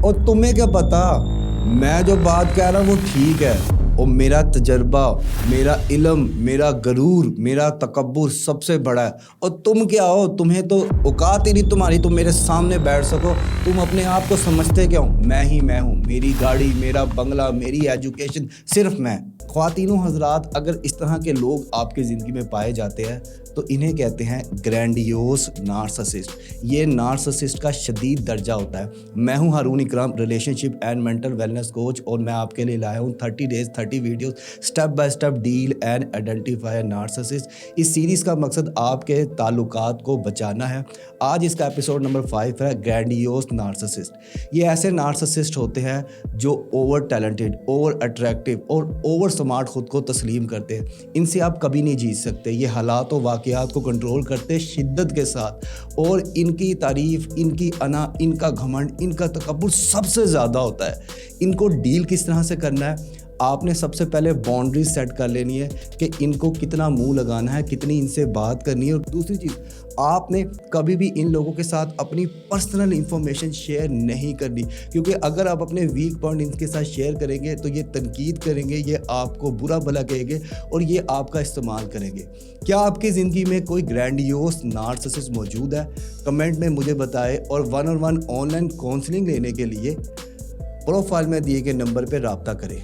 और तुम्हें क्या पता, मैं जो बात कह रहा हूँ वो ठीक है, और मेरा तजर्बा, मेरा इल्म, मेरा गरूर, मेरा तकब्बुर सबसे बड़ा है। और तुम क्या हो, तुम्हें तो औकात ही नहीं तुम्हारी, तुम मेरे सामने बैठ सको। तुम अपने आप को समझते क्या हो? मैं ही मैं हूँ, मेरी गाड़ी, मेरा बंगला, मेरी एजुकेशन, सिर्फ मैं। ख्वातीनो हजरात, अगर इस तरह के लोग आपकी ज़िंदगी में पाए जाते हैं तो इन्हें कहते हैं ग्रैंडियोस नार्सिसिस्ट। ये नार्सिसिस्ट का शदीद दर्जा होता है। मैं हूं हारून इकराम, relationship and mental wellness coach, और मैं आपके लिए लाया हूं 30 days 30 videos, step by step deal and identify narcissist. इस सीरीज़ का मकसद आपके ताल्लुकात को बचाना है। आज इसका एपिसोड नंबर 5 है, ग्रैंडियोस नार्सिसिस्ट। ये ऐसे नार्सिसिस्ट होते हैं जो ओवर टैलेंटेड, ओवर अट्रैक्टिव और ओवर स्मार्ट खुद को तस्लीम करते हैं। इनसे आप कभी नहीं जीत सकते। ये हालात व वाक़यात को कंट्रोल करते शिद्दत के साथ, और इनकी तारीफ़, इनकी अना, इनका घमंड, इनका तकब्बुर सबसे ज़्यादा होता है। इनको डील किस तरह से करना है? आपने सबसे पहले बाउंड्रीज सेट कर लेनी है कि इनको कितना मुंह लगाना है, कितनी इनसे बात करनी है। और दूसरी चीज़, आपने कभी भी इन लोगों के साथ अपनी पर्सनल इंफॉर्मेशन शेयर नहीं करनी, क्योंकि अगर आप अपने वीक पॉइंट इनके साथ शेयर करेंगे तो ये तनकीद करेंगे, ये आपको बुरा भला कहेंगे और ये आपका इस्तेमाल करेंगे। क्या आपकी ज़िंदगी में कोई ग्रैंडियोस नार्सिसिस्ट मौजूद है? कमेंट में मुझे बताएं, और 1-on-1 ऑनलाइन काउंसलिंग लेने के लिए प्रोफाइल में दिए गए नंबर पर रब्ता करें।